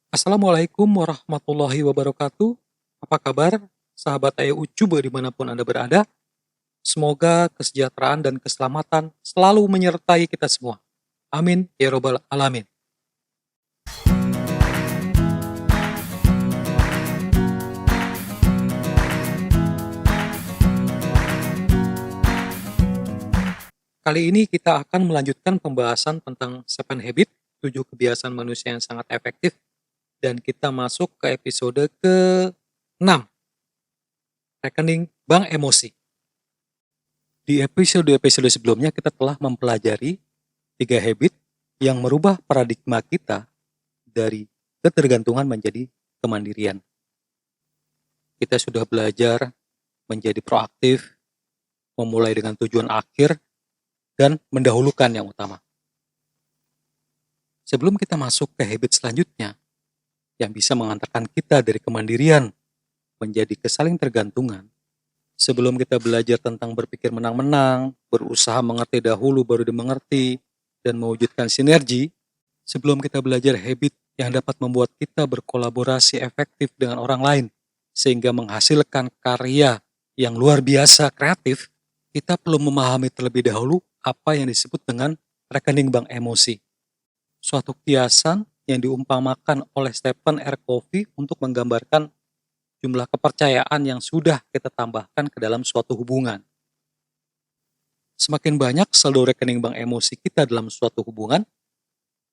Assalamualaikum warahmatullahi wabarakatuh. Apa kabar, sahabat Ayah Ucuba dimanapun Anda berada? Semoga kesejahteraan dan keselamatan selalu menyertai kita semua. Amin, ya robbal alamin. Kali ini kita akan melanjutkan pembahasan tentang 7 Habit, 7 kebiasaan manusia yang sangat efektif, dan kita masuk ke episode ke-6, rekening bank emosi. Di episode-episode sebelumnya kita telah mempelajari 3 habit yang merubah paradigma kita dari ketergantungan menjadi kemandirian. Kita sudah belajar menjadi proaktif, memulai dengan tujuan akhir, dan mendahulukan yang utama. Sebelum kita masuk ke habit selanjutnya, yang bisa mengantarkan kita dari kemandirian menjadi kesaling tergantungan, sebelum kita belajar tentang berpikir menang-menang, berusaha mengerti dahulu baru dimengerti, dan mewujudkan sinergi, sebelum kita belajar habit yang dapat membuat kita berkolaborasi efektif dengan orang lain, sehingga menghasilkan karya yang luar biasa kreatif, kita perlu memahami terlebih dahulu apa yang disebut dengan rekening bank emosi. Suatu kiasan yang diumpamakan oleh Stephen R. Covey untuk menggambarkan jumlah kepercayaan yang sudah kita tambahkan ke dalam suatu hubungan. Semakin banyak saldo rekening bank emosi kita dalam suatu hubungan,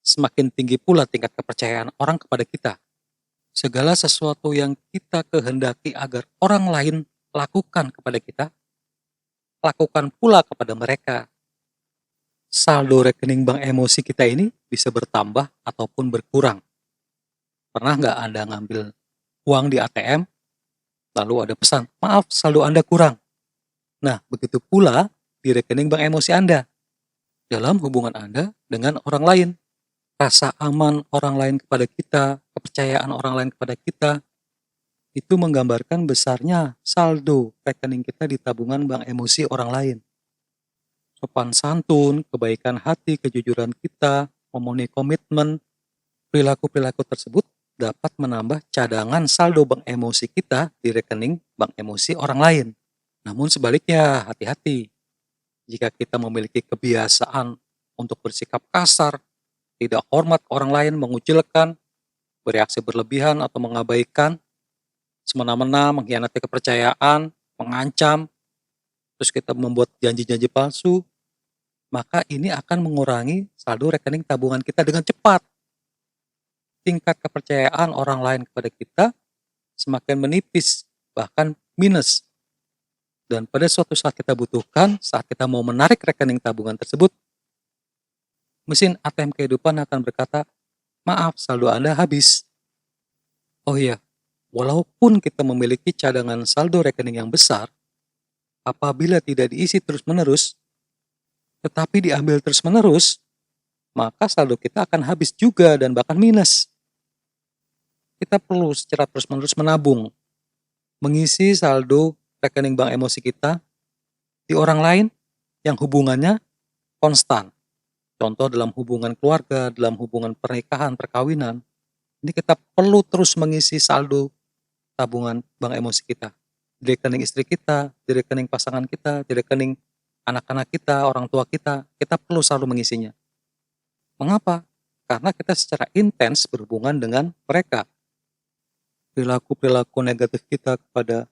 semakin tinggi pula tingkat kepercayaan orang kepada kita. Segala sesuatu yang kita kehendaki agar orang lain lakukan kepada kita, lakukan pula kepada mereka. Saldo rekening bank emosi kita ini bisa bertambah ataupun berkurang. Pernah nggak Anda ngambil uang di ATM, lalu ada pesan, maaf saldo Anda kurang. Nah, begitu pula di rekening bank emosi Anda. Dalam hubungan Anda dengan orang lain, rasa aman orang lain kepada kita, kepercayaan orang lain kepada kita, itu menggambarkan besarnya saldo rekening kita di tabungan bank emosi orang lain. Sopan santun, kebaikan hati, kejujuran kita, memenuhi komitmen, perilaku-perilaku tersebut dapat menambah cadangan saldo bank emosi kita di rekening bank emosi orang lain. Namun sebaliknya, hati-hati. Jika kita memiliki kebiasaan untuk bersikap kasar, tidak hormat ke orang lain, mengucilkan, bereaksi berlebihan atau mengabaikan, semena-mena mengkhianati kepercayaan, mengancam, terus kita membuat janji-janji palsu, maka ini akan mengurangi saldo rekening tabungan kita dengan cepat. Tingkat kepercayaan orang lain kepada kita semakin menipis, bahkan minus. Dan pada suatu saat kita butuhkan, saat kita mau menarik rekening tabungan tersebut, mesin ATM kehidupan akan berkata, maaf saldo Anda habis. Oh iya, walaupun kita memiliki cadangan saldo rekening yang besar, apabila tidak diisi terus-menerus, tetapi diambil terus-menerus, maka saldo kita akan habis juga dan bahkan minus. Kita perlu secara terus-menerus menabung, mengisi saldo rekening bank emosi kita di orang lain yang hubungannya konstan. Contoh dalam hubungan keluarga, dalam hubungan pernikahan, perkawinan, ini kita perlu terus mengisi saldo tabungan bank emosi kita. Di rekening istri kita, di rekening pasangan kita, di rekening anak-anak kita, orang tua kita perlu selalu mengisinya. Mengapa? Karena kita secara intens berhubungan dengan mereka. Perilaku-perilaku negatif kita kepada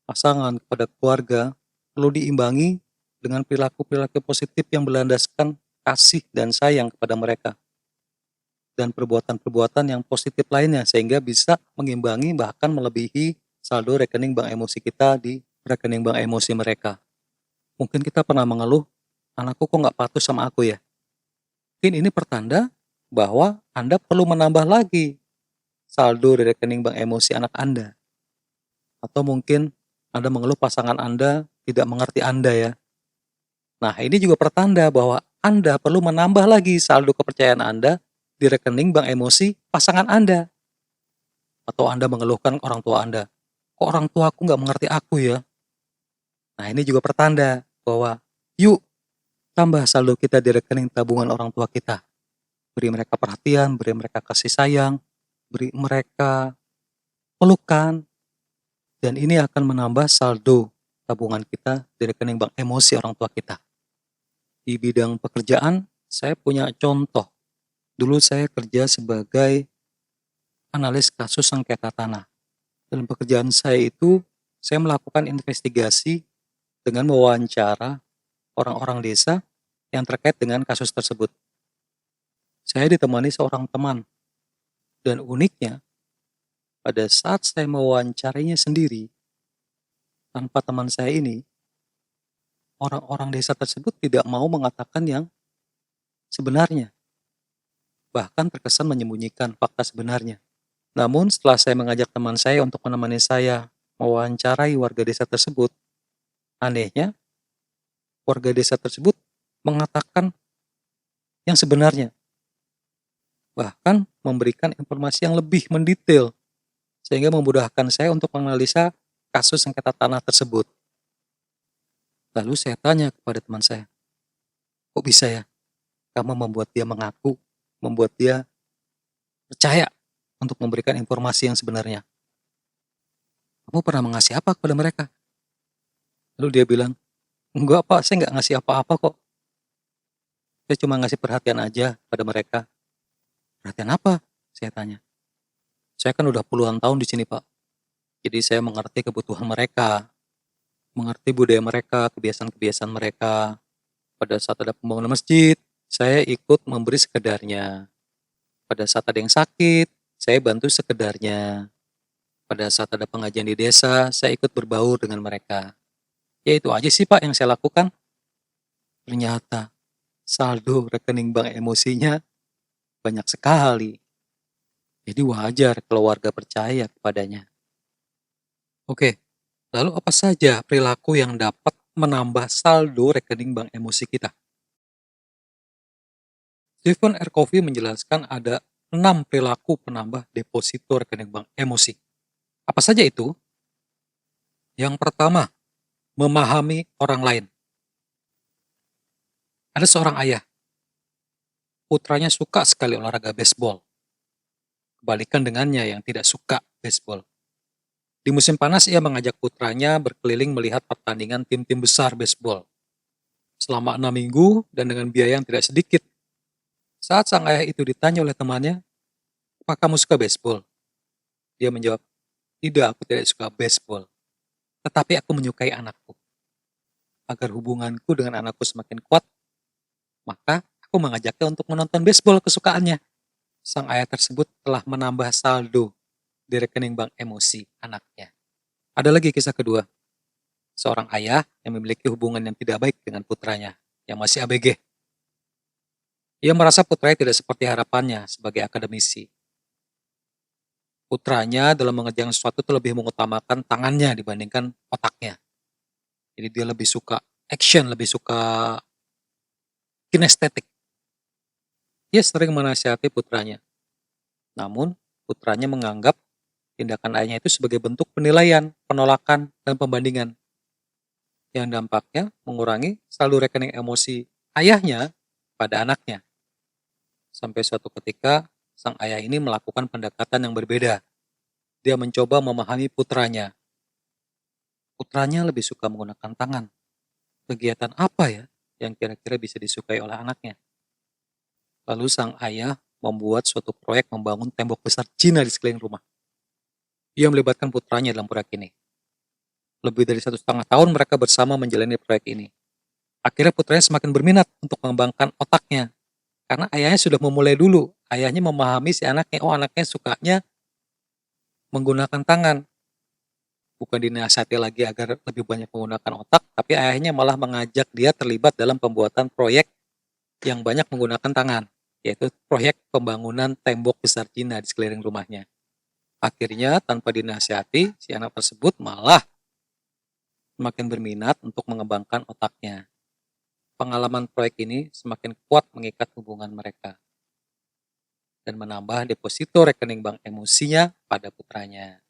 pasangan, kepada keluarga, perlu diimbangi dengan perilaku-perilaku positif yang berlandaskan kasih dan sayang kepada mereka. Dan perbuatan-perbuatan yang positif lainnya, sehingga bisa mengimbangi bahkan melebihi saldo rekening bank emosi kita di rekening bank emosi mereka. Mungkin kita pernah mengeluh, anakku kok nggak patuh sama aku ya? Mungkin ini pertanda bahwa Anda perlu menambah lagi saldo di rekening bank emosi anak Anda. Atau mungkin Anda mengeluh pasangan Anda tidak mengerti Anda ya. Nah, ini juga pertanda bahwa Anda perlu menambah lagi saldo kepercayaan Anda di rekening bank emosi pasangan Anda. Atau Anda mengeluhkan orang tua Anda, kok orang tua aku nggak mengerti aku ya? Nah, ini juga pertanda bahwa yuk tambah saldo kita di rekening tabungan orang tua kita. Beri mereka perhatian, beri mereka kasih sayang, beri mereka pelukan, dan ini akan menambah saldo tabungan kita di rekening bank emosi orang tua kita. Di bidang pekerjaan, saya punya contoh. Dulu saya kerja sebagai analis kasus sengketa tanah. Dalam pekerjaan saya itu, saya melakukan investigasi dengan mewawancara orang-orang desa yang terkait dengan kasus tersebut. Saya ditemani seorang teman, dan uniknya, pada saat saya mewawancarinya sendiri, tanpa teman saya ini, orang-orang desa tersebut tidak mau mengatakan yang sebenarnya, bahkan terkesan menyembunyikan fakta sebenarnya. Namun setelah saya mengajak teman saya untuk menemani saya mewawancarai warga desa tersebut, anehnya warga desa tersebut mengatakan yang sebenarnya, bahkan memberikan informasi yang lebih mendetail, sehingga memudahkan saya untuk menganalisa kasus sengketa tanah tersebut. Lalu saya tanya kepada teman saya, kok bisa ya kamu membuat dia mengaku, membuat dia percaya untuk memberikan informasi yang sebenarnya? Kamu pernah mengasih apa kepada mereka? Lalu dia bilang, enggak Pak, saya nggak ngasih apa-apa kok. Saya cuma ngasih perhatian aja pada mereka. Perhatian apa? Saya tanya. Saya kan udah puluhan tahun di sini Pak. Jadi saya mengerti kebutuhan mereka, mengerti budaya mereka, kebiasaan-kebiasaan mereka. Pada saat ada pembangunan masjid, saya ikut memberi sekedarnya. Pada saat ada yang sakit, saya bantu sekedarnya. Pada saat ada pengajian di desa, saya ikut berbaur dengan mereka. Ya itu aja sih Pak yang saya lakukan. Ternyata saldo rekening bank emosinya banyak sekali. Jadi wajar keluarga percaya kepadanya. Oke, lalu apa saja perilaku yang dapat menambah saldo rekening bank emosi kita? Stephen R. Covey menjelaskan ada 6 perilaku penambah deposito rekening bank emosi. Apa saja itu? Yang pertama, memahami orang lain. Ada seorang ayah, putranya suka sekali olahraga baseball. Kebalikan dengannya yang tidak suka baseball. Di musim panas ia mengajak putranya berkeliling melihat pertandingan tim-tim besar baseball. Selama 6 minggu dan dengan biaya yang tidak sedikit. Saat sang ayah itu ditanya oleh temannya, "Apa kamu suka baseball?" Dia menjawab, "Tidak, aku tidak suka baseball. Tetapi aku menyukai anakku. Agar hubunganku dengan anakku semakin kuat, maka aku mengajaknya untuk menonton baseball kesukaannya." Sang ayah tersebut telah menambah saldo di rekening bank emosi anaknya. Ada lagi kisah kedua. Seorang ayah yang memiliki hubungan yang tidak baik dengan putranya, yang masih ABG. Ia merasa putranya tidak seperti harapannya sebagai akademisi. Putranya dalam mengerjakan sesuatu itu lebih mengutamakan tangannya dibandingkan otaknya. Jadi dia lebih suka action, lebih suka kinestetik. Ia sering menasihati putranya. Namun, putranya menganggap tindakan ayahnya itu sebagai bentuk penilaian, penolakan, dan pembandingan. Yang dampaknya mengurangi saldo rekening emosi ayahnya pada anaknya. Sampai suatu ketika, sang ayah ini melakukan pendekatan yang berbeda. Dia mencoba memahami putranya. Putranya lebih suka menggunakan tangan. Kegiatan apa ya yang kira-kira bisa disukai oleh anaknya? Lalu sang ayah membuat suatu proyek membangun tembok besar Cina di sekeliling rumah. Ia melibatkan putranya dalam proyek ini. Lebih dari 1,5 tahun mereka bersama menjalani proyek ini. Akhirnya putranya semakin berminat untuk mengembangkan otaknya. Karena ayahnya sudah memulai dulu. Ayahnya memahami si anaknya, oh anaknya sukanya menggunakan tangan. Bukan dinasihati lagi agar lebih banyak menggunakan otak, tapi ayahnya malah mengajak dia terlibat dalam pembuatan proyek yang banyak menggunakan tangan, yaitu proyek pembangunan tembok besar Cina di sekeliling rumahnya. Akhirnya tanpa dinasihati, si anak tersebut malah semakin berminat untuk mengembangkan otaknya. Pengalaman proyek ini semakin kuat mengikat hubungan mereka dan menambah deposito rekening bank emosinya pada putranya.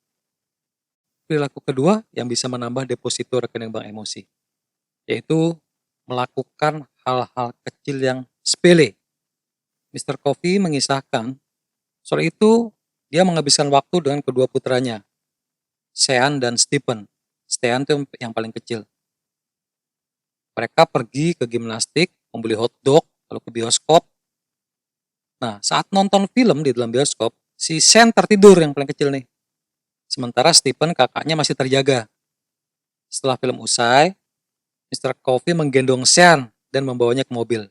Perilaku kedua yang bisa menambah deposito rekening bank emosi, yaitu melakukan hal-hal kecil yang sepele. Mr. Coffee mengisahkan, sore itu dia menghabiskan waktu dengan kedua putranya, Sean dan Stephen. Sean itu yang paling kecil. Mereka pergi ke gimnastik, membeli hotdog, lalu ke bioskop. Nah, saat nonton film di dalam bioskop, si Sean tertidur yang paling kecil nih. Sementara Stephen kakaknya masih terjaga. Setelah film usai, Mr. Coffee menggendong Sean dan membawanya ke mobil.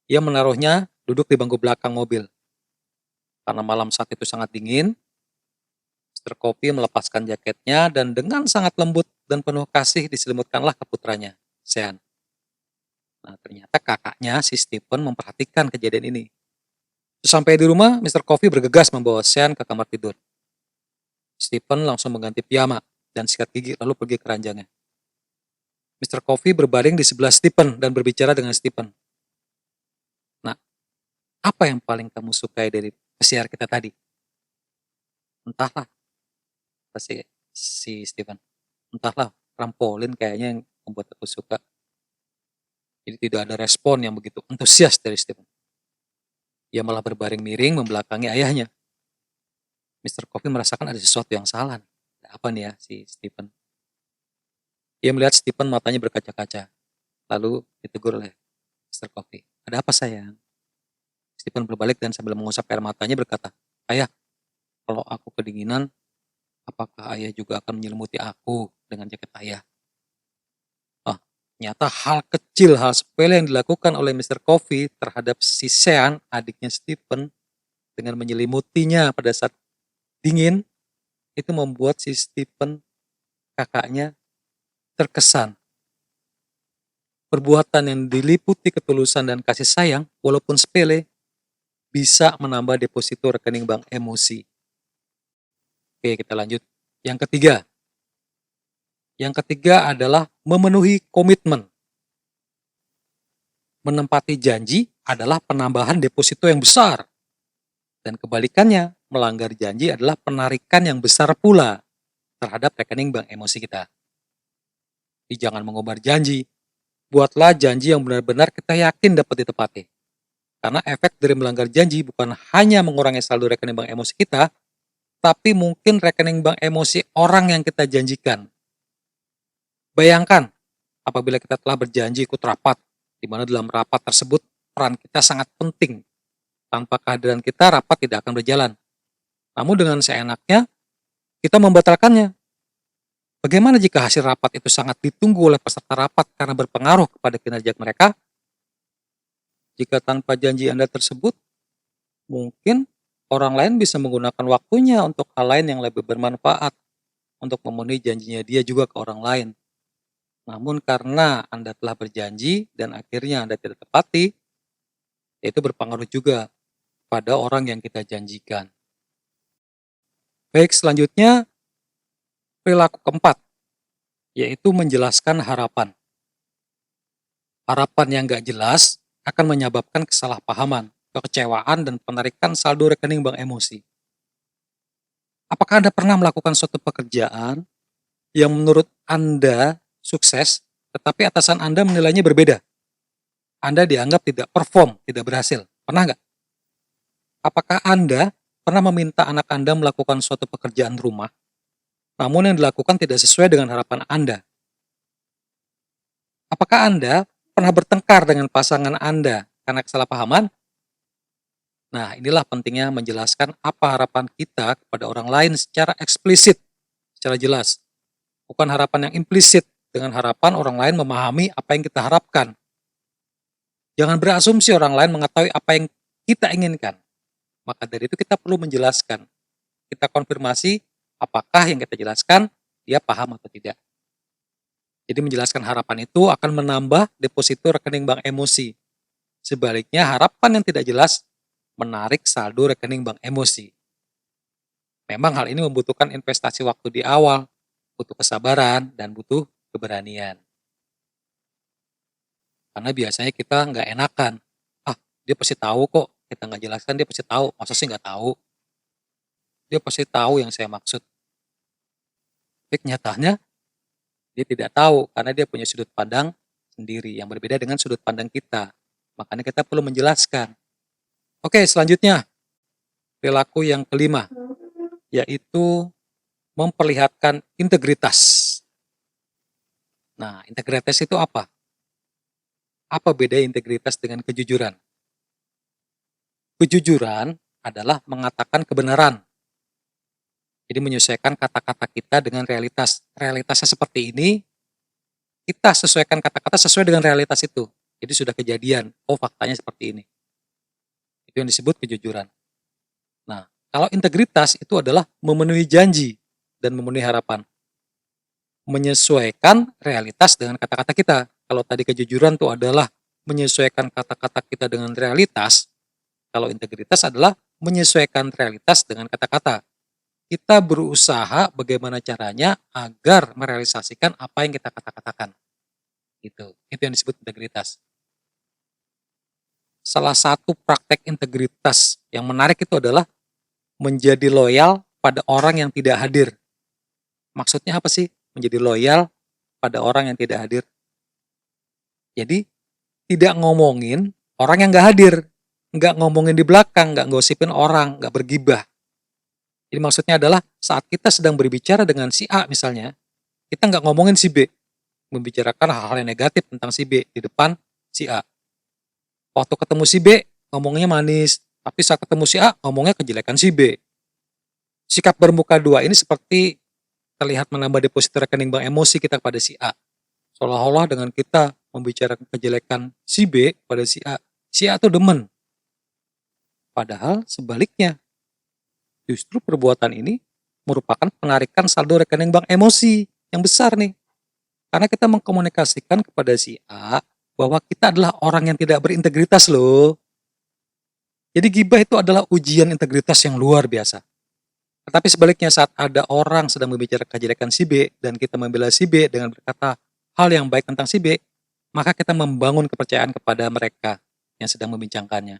Ia menaruhnya duduk di bangku belakang mobil. Karena malam saat itu sangat dingin, Mr. Coffee melepaskan jaketnya dan dengan sangat lembut dan penuh kasih diselimutkanlah ke putranya, Sean. Nah, ternyata kakaknya, si Stephen, memperhatikan kejadian ini. Sampai di rumah, Mr. Coffee bergegas membawa Sean ke kamar tidur. Stephen langsung mengganti piyama dan sikat gigi lalu pergi ke ranjangnya. Mr. Coffee berbaring di sebelah Stephen dan berbicara dengan Stephen. Nah, apa yang paling kamu sukai dari pesiar kita tadi? Entahlah, si Stephen. Entahlah, trampolin kayaknya yang membuat aku suka. Jadi tidak ada respon yang begitu antusias dari Stephen. Ia malah berbaring miring membelakangi ayahnya. Mr. Coffee merasakan ada sesuatu yang salah. Apa nih ya si Stephen? Ia melihat Stephen matanya berkaca-kaca. Lalu ditegur oleh Mr. Coffee. Ada apa sayang? Stephen berbalik dan sambil mengusap air matanya berkata, Ayah, kalau aku kedinginan, apakah ayah juga akan menyelimuti aku dengan jaket ayah? Ternyata hal kecil, hal sepele yang dilakukan oleh Mr. Coffee terhadap si Sean, adiknya Stephen, dengan menyelimutinya pada saat dingin, itu membuat si Stephen, kakaknya, terkesan. Perbuatan yang diliputi ketulusan dan kasih sayang, walaupun sepele, bisa menambah deposito rekening bank emosi. Oke, kita lanjut. Yang ketiga. Yang ketiga adalah memenuhi komitmen. Menempati janji adalah penambahan deposito yang besar. Dan kebalikannya, melanggar janji adalah penarikan yang besar pula terhadap rekening bank emosi kita. Jadi jangan mengumbar janji. Buatlah janji yang benar-benar kita yakin dapat ditepati. Karena efek dari melanggar janji bukan hanya mengurangi saldo rekening bank emosi kita, tapi mungkin rekening bank emosi orang yang kita janjikan. Bayangkan, apabila kita telah berjanji ikut rapat, di mana dalam rapat tersebut peran kita sangat penting. Tanpa kehadiran kita, rapat tidak akan berjalan. Namun dengan seenaknya, kita membatalkannya. Bagaimana jika hasil rapat itu sangat ditunggu oleh peserta rapat karena berpengaruh kepada kinerja mereka? Jika tanpa janji Anda tersebut, mungkin orang lain bisa menggunakan waktunya untuk hal lain yang lebih bermanfaat, untuk memenuhi janjinya dia juga ke orang lain. Namun karena Anda telah berjanji dan akhirnya Anda tidak tepati, itu berpengaruh juga pada orang yang kita janjikan. Baik, selanjutnya perilaku keempat, yaitu menjelaskan harapan. Harapan yang gak jelas akan menyebabkan kesalahpahaman, kekecewaan, dan penarikan saldo rekening bank emosi. Apakah Anda pernah melakukan suatu pekerjaan yang menurut Anda sukses, tetapi atasan Anda menilainya berbeda? Anda dianggap tidak perform, tidak berhasil. Pernah nggak? Apakah Anda pernah meminta anak Anda melakukan suatu pekerjaan rumah, namun yang dilakukan tidak sesuai dengan harapan Anda? Apakah Anda pernah bertengkar dengan pasangan Anda karena kesalahpahaman? Nah, inilah pentingnya menjelaskan apa harapan kita kepada orang lain secara eksplisit, secara jelas. Bukan harapan yang implisit, dengan harapan orang lain memahami apa yang kita harapkan. Jangan berasumsi orang lain mengetahui apa yang kita inginkan. Maka dari itu kita perlu menjelaskan. Kita konfirmasi apakah yang kita jelaskan dia paham atau tidak. Jadi menjelaskan harapan itu akan menambah deposito rekening bank emosi. Sebaliknya harapan yang tidak jelas menarik saldo rekening bank emosi. Memang hal ini membutuhkan investasi waktu di awal, butuh kesabaran, dan butuh keberanian. Karena biasanya kita nggak enakan. Dia pasti tahu kok. Kita nggak jelaskan, dia pasti tahu. Masa sih nggak tahu? Dia pasti tahu yang saya maksud. Tapi kenyataannya, dia tidak tahu karena dia punya sudut pandang sendiri yang berbeda dengan sudut pandang kita. Makanya kita perlu menjelaskan. Oke, selanjutnya. Perilaku yang kelima. yaitu memperlihatkan integritas. Nah, integritas itu apa? Apa beda integritas dengan kejujuran? Kejujuran adalah mengatakan kebenaran. Jadi menyesuaikan kata-kata kita dengan realitas. Realitasnya seperti ini, kita sesuaikan kata-kata sesuai dengan realitas itu. Jadi sudah kejadian, oh faktanya seperti ini. Itu yang disebut kejujuran. Nah, kalau integritas itu adalah memenuhi janji dan memenuhi harapan. Menyesuaikan realitas dengan kata-kata kita. Kalau tadi kejujuran itu adalah menyesuaikan kata-kata kita dengan realitas, kalau integritas adalah menyesuaikan realitas dengan kata-kata. Kita berusaha bagaimana caranya agar merealisasikan apa yang kita kata-katakan. Itu yang disebut integritas. Salah satu praktek integritas yang menarik itu adalah menjadi loyal pada orang yang tidak hadir. Maksudnya apa sih menjadi loyal pada orang yang tidak hadir? Jadi tidak ngomongin orang yang nggak hadir, nggak ngomongin di belakang, nggak gosipin orang, nggak bergibah. Jadi maksudnya adalah saat kita sedang berbicara dengan si A misalnya, kita nggak ngomongin si B, membicarakan hal-hal yang negatif tentang si B di depan si A. Waktu ketemu si B, ngomongnya manis, tapi saat ketemu si A, ngomongnya kejelekan si B. Sikap bermuka dua ini seperti terlihat menambah deposito rekening bank emosi kita kepada si A. Seolah-olah dengan kita membicarakan kejelekan si B pada si A tuh demen. Padahal sebaliknya, justru perbuatan ini merupakan penarikan saldo rekening bank emosi yang besar nih. Karena kita mengkomunikasikan kepada si A bahwa kita adalah orang yang tidak berintegritas loh. Jadi gibah itu adalah ujian integritas yang luar biasa. Tetapi sebaliknya saat ada orang sedang membicarakan kejelekan si B dan kita membela si B dengan berkata hal yang baik tentang si B, maka kita membangun kepercayaan kepada mereka yang sedang membincangkannya.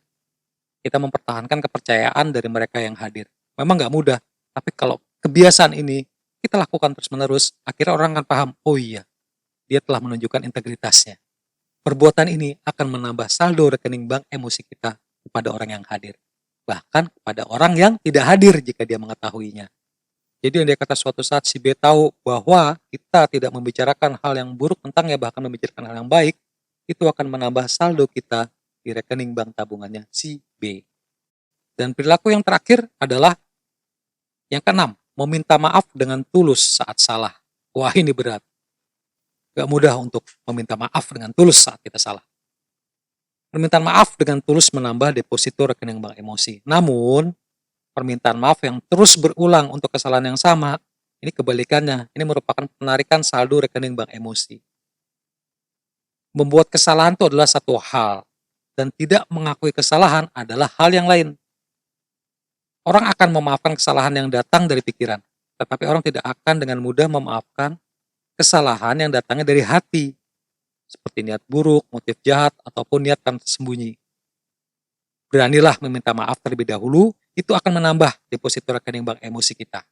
Kita mempertahankan kepercayaan dari mereka yang hadir. Memang nggak mudah, tapi kalau kebiasaan ini kita lakukan terus-menerus, akhirnya orang akan paham, oh iya, dia telah menunjukkan integritasnya. Perbuatan ini akan menambah saldo rekening bank emosi kita kepada orang yang hadir. Bahkan kepada orang yang tidak hadir jika dia mengetahuinya. Jadi yang dia kata suatu saat si B tahu bahwa kita tidak membicarakan hal yang buruk tentangnya, bahkan membicarakan hal yang baik, itu akan menambah saldo kita di rekening bank tabungannya si B. Dan perilaku yang terakhir adalah yang keenam, meminta maaf dengan tulus saat salah. Wah ini berat. Gak mudah untuk meminta maaf dengan tulus saat kita salah. Permintaan maaf dengan tulus menambah deposito rekening bank emosi. Namun, permintaan maaf yang terus berulang untuk kesalahan yang sama, ini kebalikannya. Ini merupakan penarikan saldo rekening bank emosi. Membuat kesalahan itu adalah satu hal, dan tidak mengakui kesalahan adalah hal yang lain. Orang akan memaafkan kesalahan yang datang dari pikiran, tetapi orang tidak akan dengan mudah memaafkan kesalahan yang datangnya dari hati, seperti niat buruk, motif jahat, ataupun niat yang tersembunyi. Beranilah meminta maaf terlebih dahulu, itu akan menambah deposito rekening bank emosi kita.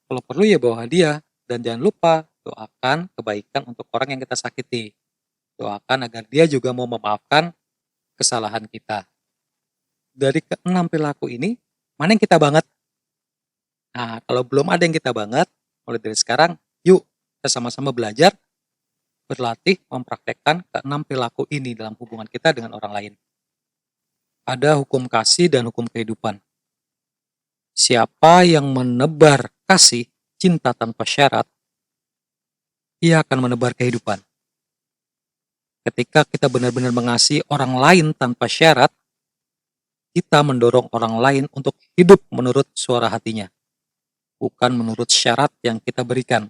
Kalau perlu ya bawa hadiah, dan jangan lupa doakan kebaikan untuk orang yang kita sakiti. Doakan agar dia juga mau memaafkan kesalahan kita. Dari keenam perilaku ini, mana yang kita banget? Nah, kalau belum ada yang kita banget, mulai dari sekarang, yuk kita sama-sama belajar, berlatih, mempraktekkan keenam perilaku ini dalam hubungan kita dengan orang lain. Ada hukum kasih dan hukum kehidupan. Siapa yang menebar kasih, cinta tanpa syarat, ia akan menebar kehidupan. Ketika kita benar-benar mengasihi orang lain tanpa syarat, kita mendorong orang lain untuk hidup menurut suara hatinya, bukan menurut syarat yang kita berikan.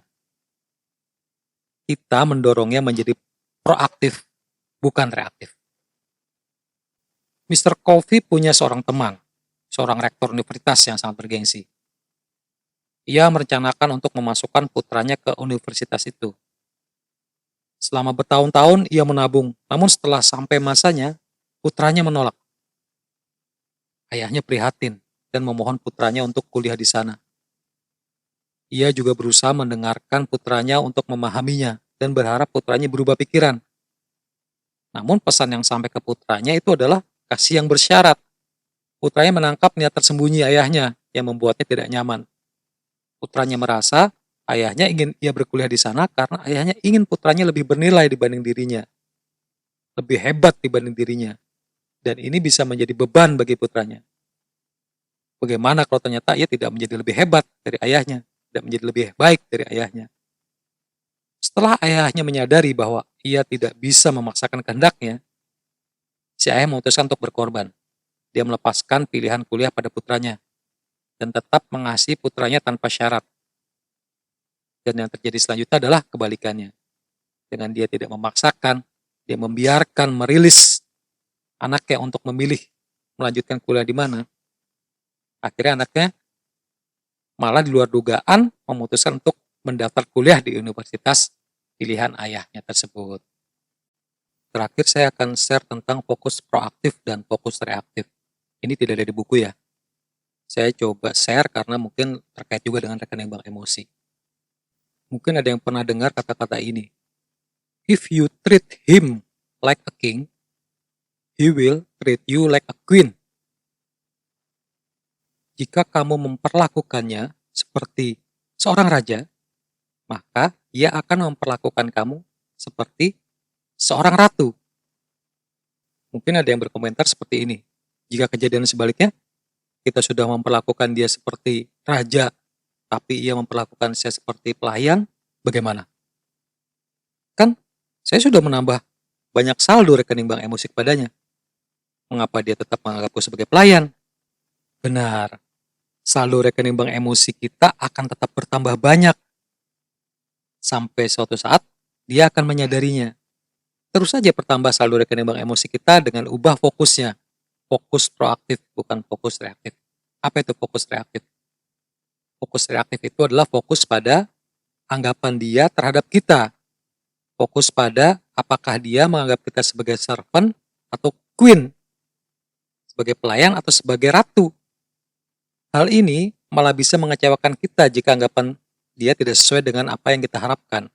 Kita mendorongnya menjadi proaktif, bukan reaktif. Mr. Covey punya seorang teman, seorang rektor universitas yang sangat bergengsi. Ia merencanakan untuk memasukkan putranya ke universitas itu. Selama bertahun-tahun ia menabung, namun setelah sampai masanya, putranya menolak. Ayahnya prihatin dan memohon putranya untuk kuliah di sana. Ia juga berusaha mendengarkan putranya untuk memahaminya dan berharap putranya berubah pikiran. Namun pesan yang sampai ke putranya itu adalah kasih yang bersyarat. Putranya menangkap niat tersembunyi ayahnya yang membuatnya tidak nyaman. Putranya merasa ayahnya ingin ia berkuliah di sana karena ayahnya ingin putranya lebih bernilai dibanding dirinya, lebih hebat dibanding dirinya. Dan ini bisa menjadi beban bagi putranya. Bagaimana kalau ternyata ia tidak menjadi lebih hebat dari ayahnya, tidak menjadi lebih baik dari ayahnya. Setelah ayahnya menyadari bahwa ia tidak bisa memaksakan kehendaknya, si ayah memutuskan untuk berkorban. Dia melepaskan pilihan kuliah pada putranya dan tetap mengasihi putranya tanpa syarat. Dan yang terjadi selanjutnya adalah kebalikannya. Dengan dia tidak memaksakan, dia membiarkan merilis anaknya untuk memilih melanjutkan kuliah di mana. Akhirnya anaknya malah di luar dugaan memutuskan untuk mendaftar kuliah di universitas pilihan ayahnya tersebut. Terakhir saya akan share tentang fokus proaktif dan fokus reaktif. Ini tidak ada di buku ya. Saya coba share karena mungkin terkait juga dengan rekening bank emosi. Mungkin ada yang pernah dengar kata-kata ini. If you treat him like a king, he will treat you like a queen. Jika kamu memperlakukannya seperti seorang raja, maka ia akan memperlakukan kamu seperti seorang ratu. Mungkin ada yang berkomentar seperti ini. Jika kejadian sebaliknya, kita sudah memperlakukan dia seperti raja, tapi ia memperlakukan saya seperti pelayan, bagaimana? Kan saya sudah menambah banyak saldo rekening bank emosi kepadanya. Mengapa dia tetap menganggapku sebagai pelayan? Benar, saldo rekening bank emosi kita akan tetap bertambah banyak. Sampai suatu saat, dia akan menyadarinya. Terus saja bertambah saldo rekening bank emosi kita dengan ubah fokusnya. Fokus proaktif, bukan fokus reaktif. Apa itu fokus reaktif? Fokus reaktif itu adalah fokus pada anggapan dia terhadap kita. Fokus pada apakah dia menganggap kita sebagai servant atau queen, sebagai pelayan atau sebagai ratu. Hal ini malah bisa mengecewakan kita jika anggapan dia tidak sesuai dengan apa yang kita harapkan.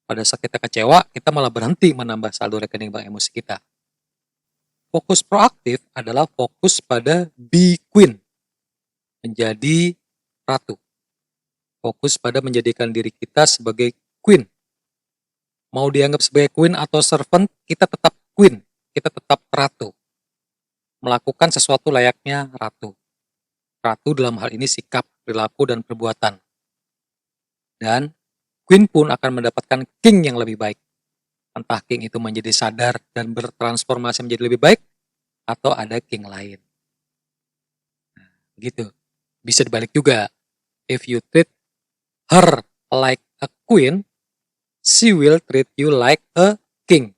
Pada saat kita kecewa, kita malah berhenti menambah saldo rekening bank emosi kita. Fokus proaktif adalah fokus pada be queen, menjadi ratu. Fokus pada menjadikan diri kita sebagai queen. Mau dianggap sebagai queen atau servant, kita tetap queen, kita tetap ratu. Melakukan sesuatu layaknya ratu. Ratu dalam hal ini sikap, perilaku, dan perbuatan. Dan queen pun akan mendapatkan king yang lebih baik. Entah king itu menjadi sadar dan bertransformasi menjadi lebih baik, atau ada king lain. Nah, begitu. Bisa dibalik juga. If you treat her like a queen, she will treat you like a king.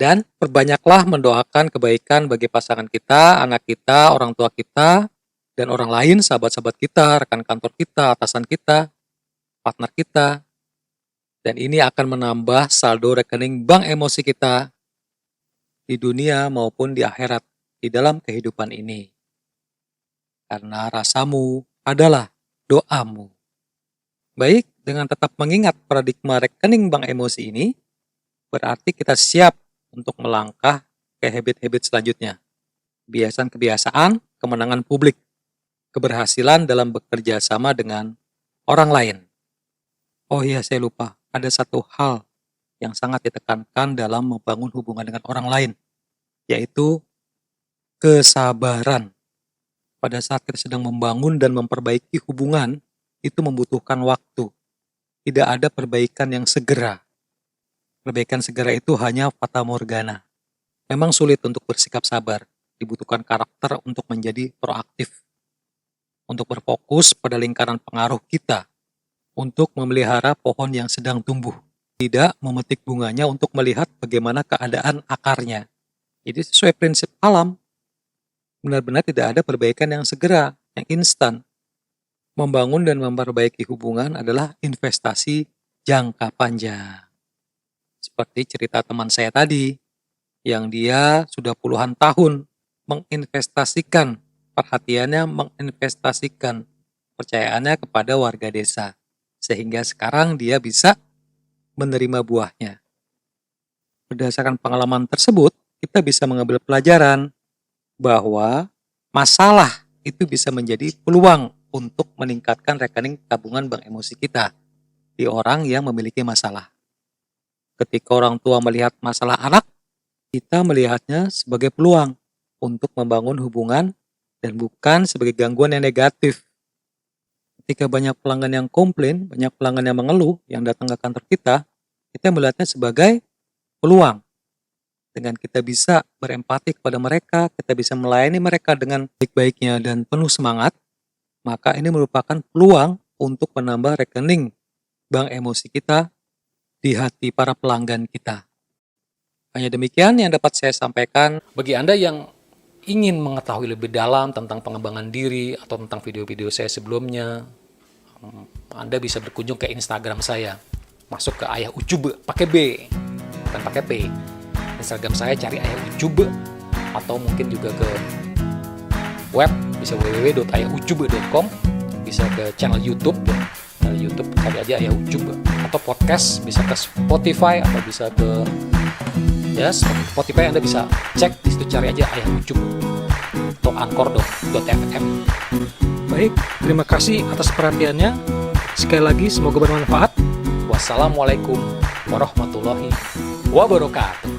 Dan perbanyaklah mendoakan kebaikan bagi pasangan kita, anak kita, orang tua kita, dan orang lain, sahabat-sahabat kita, rekan kantor kita, atasan kita, partner kita. Dan ini akan menambah saldo rekening bank emosi kita di dunia maupun di akhirat, di dalam kehidupan ini. Karena rasamu adalah doamu. Baik, dengan tetap mengingat paradigma rekening bank emosi ini, berarti kita siap untuk melangkah ke habit-habit selanjutnya. Kebiasaan-kebiasaan, kemenangan publik, keberhasilan dalam bekerja sama dengan orang lain. Oh iya, saya lupa. Ada satu hal yang sangat ditekankan dalam membangun hubungan dengan orang lain, yaitu kesabaran. Pada saat kita sedang membangun dan memperbaiki hubungan, itu membutuhkan waktu. Tidak ada perbaikan yang segera. Perbaikan segera itu hanya fata morgana. Memang sulit untuk bersikap sabar. Dibutuhkan karakter untuk menjadi proaktif. Untuk berfokus pada lingkaran pengaruh kita. Untuk memelihara pohon yang sedang tumbuh. Tidak memetik bunganya untuk melihat bagaimana keadaan akarnya. Jadi sesuai prinsip alam, benar-benar tidak ada perbaikan yang segera, yang instan. Membangun dan memperbaiki hubungan adalah investasi jangka panjang. Seperti cerita teman saya tadi, yang dia sudah puluhan tahun menginvestasikan perhatiannya, menginvestasikan kepercayaannya kepada warga desa. Sehingga sekarang dia bisa menerima buahnya. Berdasarkan pengalaman tersebut, kita bisa mengambil pelajaran bahwa masalah itu bisa menjadi peluang untuk meningkatkan rekening tabungan bank emosi kita di orang yang memiliki masalah. Ketika orang tua melihat masalah anak, kita melihatnya sebagai peluang untuk membangun hubungan dan bukan sebagai gangguan yang negatif. Ketika banyak pelanggan yang komplain, banyak pelanggan yang mengeluh yang datang ke kantor kita melihatnya sebagai peluang. Dengan kita bisa berempati kepada mereka, kita bisa melayani mereka dengan baik-baiknya dan penuh semangat, maka ini merupakan peluang untuk menambah rekening bank emosi kita di hati para pelanggan kita. Hanya demikian yang dapat saya sampaikan. Bagi Anda yang ingin mengetahui lebih dalam tentang pengembangan diri atau tentang video-video saya sebelumnya, Anda bisa berkunjung ke Instagram saya. Masuk ke Ayah Ucube, pakai B, bukan pakai P. Instagram saya cari Ayah Ucube, atau mungkin juga ke web, bisa www.ayahucube.com, bisa ke channel YouTube cari aja Ayah Ucube, atau podcast bisa ke Spotify atau bisa ke Spotify. Anda bisa cek di situ, cari aja Ayah Ucube atau anchor.fm. Baik, terima kasih atas perhatiannya. Sekali lagi semoga bermanfaat. Wassalamualaikum warahmatullahi wabarakatuh.